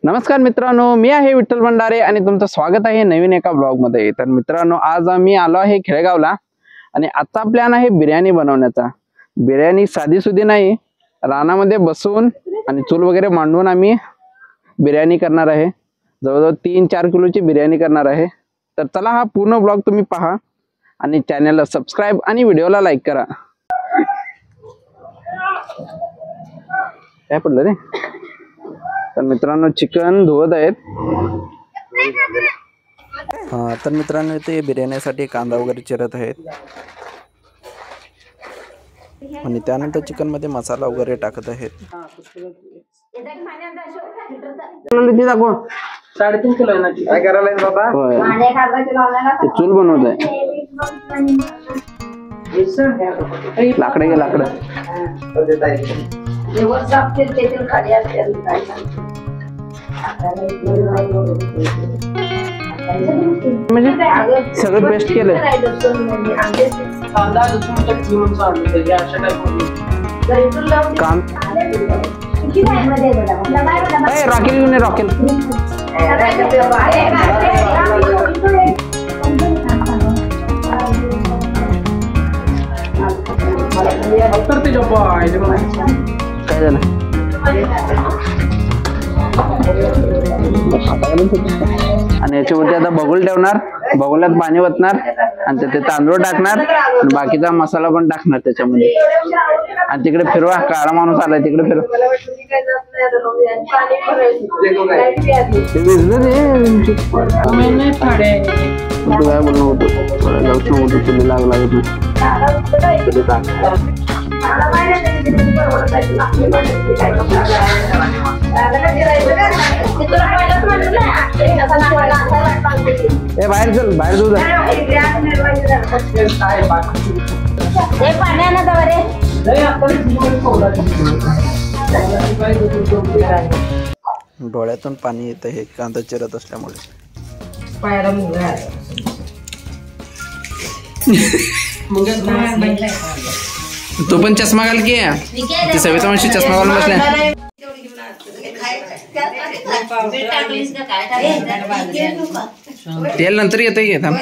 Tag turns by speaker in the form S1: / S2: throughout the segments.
S1: नमस्कार मित्रांनो, मी आहे विठ्ठल भंडारे आणि तुमचं स्वागत आहे नवीन एका ब्लॉग मध्ये। तर मित्रांनो, आज आम्ही आलो आहे खेडेगावला आणि आजचा प्लॅन आहे बिर्याणी बनवण्याचा। बिर्याणी साधी सुधी नाही, रानामध्ये बसून आणि चूल वगैरे मांडून आम्ही बिर्याणी करणार आहे। जवळजवळ 3-4 किलोची बिर्याणी करणार आहे। तर चला हा पूर्ण ब्लॉग तुम्ही पहा आणि चॅनलला सबस्क्राइब आणि व्हिडिओला लाईक करा। काय पडलं रे? तर मित्रांनो, चिकन धुवत आहेत। तर मित्रांनो, इथे बिर्याणीसाठी कांदा वगैरे चिरत आहेत आणि त्यानंतर चिकन मध्ये मसाला वगैरे टाकत आहेत।
S2: 3.5 किलो आहे ना। काय करायला बाबा?
S1: चूल बनवत आहे। लाकडे घे, लाकडं म्हणजे सगळं पेस्ट केलंय। काम रॉकेल घेऊन ये, रॉकेल काय झालं? आणि याच्यावरती आता बगुल ठेवणार, बगुल्यात पाणी ओतणार आणि त्याचे तांदूळ टाकणार आणि बाकीचा मसाला पण टाकणार त्याच्यामध्ये। आणि तिकडे फिरवा, काळा माणूस आलाय, तिकडे फिरवा। तू काय बोलणं होतं? लक्ष होतं तुला लागत बाहेर चल, बाहेर जाऊ डोळ्यातून पाणी येत आहे कांदा चिरत असल्यामुळे। तो पण चष्मा घाल की, ती सविता मावशी चष्मा घालून बसल्या। तेल नंतर येत आहे। थांब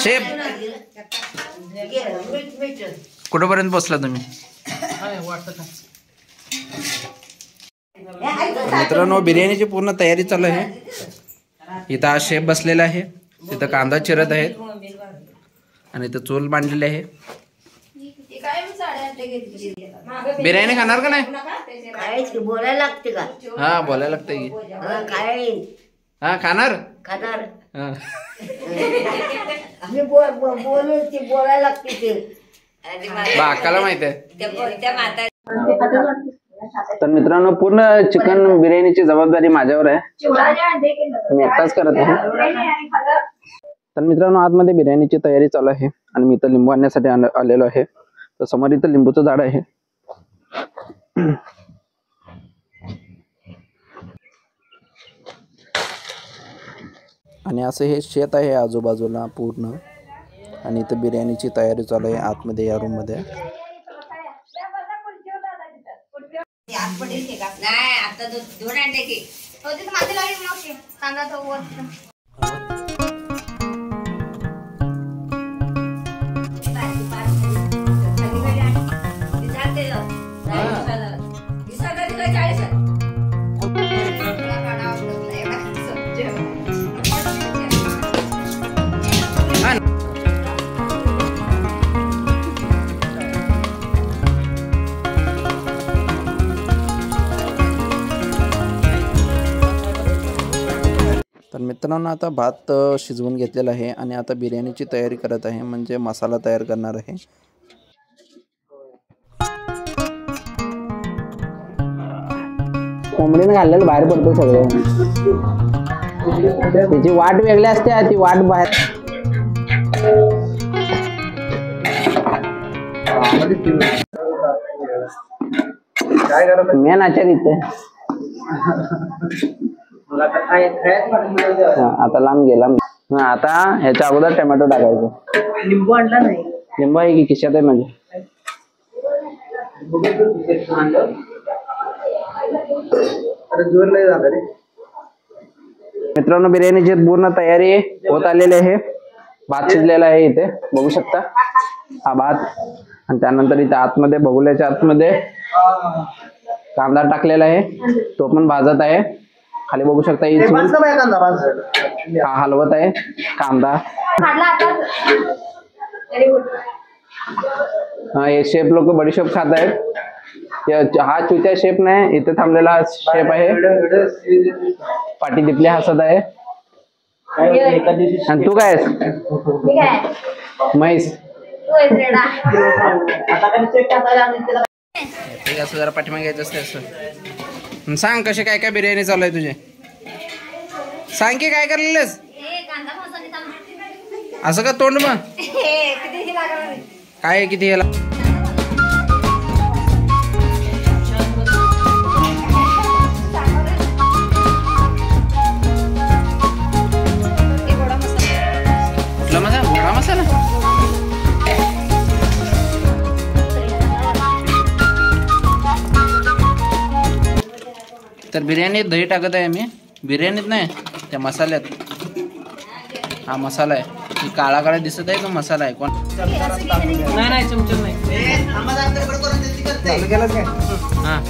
S1: शेफ, कुठपर्यंत पोहोचला तुम्ही? मित्रांनो, बिर्याणीची पूर्ण तयारी चालू आहे। इथं हा शेफ बसलेला आहे, तिथं कांदा चिरत आहेत आणि इथं चूल मांडलेली आहे। बिर्याणी खाणार का नाही?
S3: बोलायला लागते का?
S1: हा, बोलायला लागतंय की। हा, खाणार
S3: खाणार।
S1: हा।
S3: आम्ही बोलू ती बोलायला लागते ते
S1: बाकाला माहित आहे। तर मित्रांनो, पूर्ण चिकन बिर्याणीची जबाबदारी माझ्यावर आहे, मी एकटाच करत आहे। तर मित्रांनो, आतमध्ये बिर्याणीची तयारी चालू आहे आणि मी इथं लिंबू आणण्यासाठी आलेलो आहे। तर समोर इथं लिंबूचं झाड आहे। आणि असं हे शेत आहे आजूबाजूला पूर्ण, आणि इथं बिर्याणीची तयारी चालू आहे आतमध्ये या रूम मध्ये। तर मित्रांनो, आता भात शिजवून घेतलेला आहे आणि आता बिर्याणीची तयारी करत आहे, म्हणजे मसाला तयार करणार आहे। कोंबडीने घाललेलं बाहेर पडतो सगळं, त्याची वाट वेगळी असते, ती वाट बाहेर। मेन आचार इथे आता लांब गेला। आता ह्याच्या अगोदर टोमॅटो टाकायचं।
S3: लिंबू आणला नाही?
S1: लिंबू आहे की खिशात आहे माझ्या। मित्रांनो बिर्याणीची पूर्ण तयारी होत आलेली आहे. भात शिजलेला आहे इथे बघू शकता. हा भात आणि त्यानंतर इथे आतमध्ये बघुल्याच्या आतमध्ये कांदा टाकलेला आहे, तो पण भाजत आहे. खाली बघू शकता हा हलवत आहे कांदा. हे शेफ लोक बडीशेप खात आहेत. हा चुत्या शेफ नाही, इथे थांबलेला शेफ आहे. पाठी तिथली हसत आहे. आणि तू काय म्हैस असं जरा पाठीमागे घ्यायचं असते असं. सांग कसे काय काय बिर्याणी चालू आहे तुझे, सांग की काय करलेस. असं का तोंड मग काय किती याला. कुठला मसाला, घोडा मसाला. तर बिर्याणीत दही टाकत आहे मी, बिर्याणीत नाही त्या मसाल्यात. हा मसाला आहे, काळा काळा दिसत आहे तो मसाला आहे. कोण नाही चमचम नाही. हा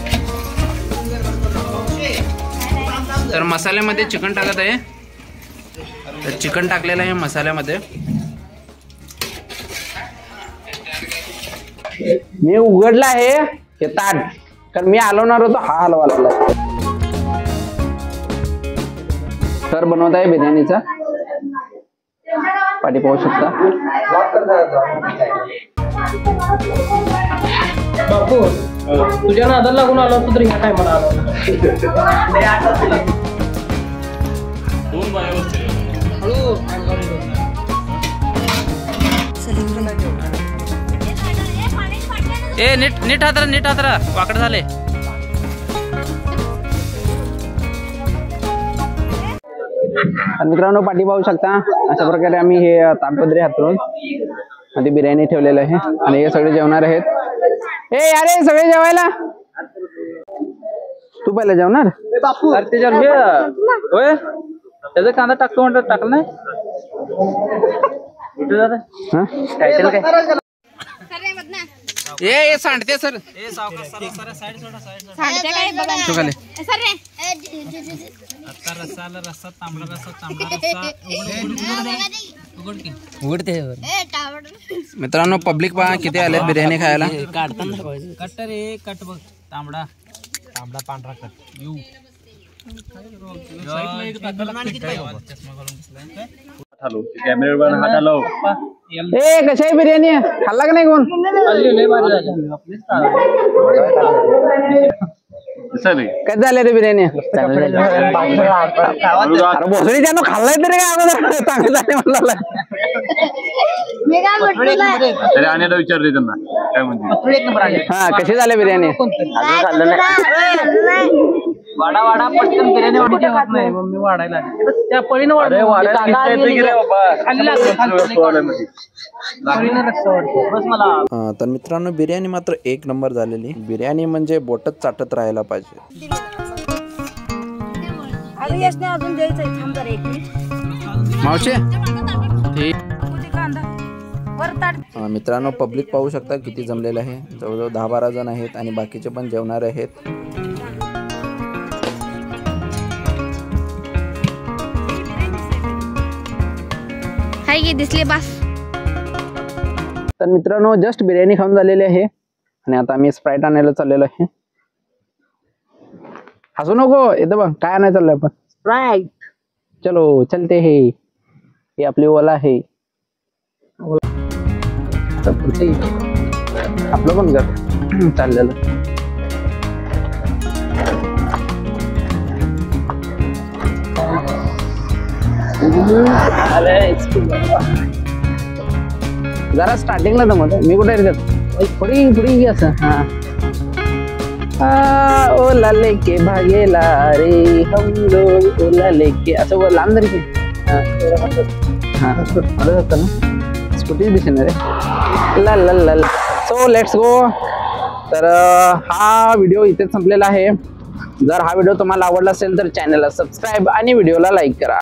S1: तर मसाल्यामध्ये चिकन टाकत आहे. तर चिकन टाकलेलं आहे मसाल्यामध्ये. मी उघडलं आहे हे ताट, कारण मी हलवणार होतो, हा हलवा लागला. तर बनवत आहे बिर्याणीचा. पाठी पाहू शकता.
S2: बापू तुझ्या नादाला लागून आलो तू तर ह्या टायमाला आलो.
S1: ए नीट हातरा वाकड झाले. आणि मित्रांनो पाठी पाहू शकता अशा प्रकारे आम्ही हे ताटपदरी हातरून मध्ये बिर्याणी ठेवलेलं आहे. आणि हे सगळे जेवणार आहेत. ए अरे सगळे जेवायला. तू पहिला जेवणार.
S2: बापू होय त्याचा कांदा टाकतो म्हणतात, टाकला नाही. टायटल काय
S1: ए सांडते सर. मित्रांनो पब्लिक पहा किती आले बिर्याणी खायला.
S2: कट रे कट बघ. तांबडा तांबडा पांढरा कट येऊ.
S1: ए कशी आहे बिर्याणी, खाल्ला का नाही कोण. काय झालं रे बिर्याणी. भोसडी त्यानं खाल्लाय तरी काय अगोदर चांगलं झाले म्हणला.
S4: विचारते त्यांना काय म्हणते.
S1: हा कशी झाली बिर्याणी.
S2: वाडा वाडा पटकन बिर्याणी वाढत नाही. मम्मी वाढायला त्या पळीनं
S1: तर मित्रांनो बिर्याणी मात्र एक नंबर झालेली. बिर्याणी म्हणजे बोटच चाटत राहायला पाहिजे. मावशे मित्रांनो पब्लिक पाहू शकता किती जमलेलं आहे. जवळजवळ 10-12 जण आहेत आणि बाकीचे पण जेवणार आहेत.
S5: दिसले बस.
S1: तर मित्रांनो जस्ट बिर्याणी खाऊन झालेली आहे आणि आता मी स्प्राईट आणायला चाललेलो आहे. हसू नको, येतं बघ काय आणायला चाललोय आपण. स्प्राईट. चलो चलते हे आपली ओला आहे. आपलं पण घर चाललेलं. जरा स्टार्टिंगला जमत मी कुठे पुढे असं. हा ओला लेके भागेला रे हम लोग ओला लेके असं लांब तरी की. हा होतं ना स्कूटी दिसेल रे. ला ला ला. So let's go. तर हा व्हिडिओ इथेच संपलेला आहे. जर हा व्हिडिओ तुम्हाला आवडला असेल तर चॅनलला सबस्क्राईब आणि व्हिडिओला लाईक करा.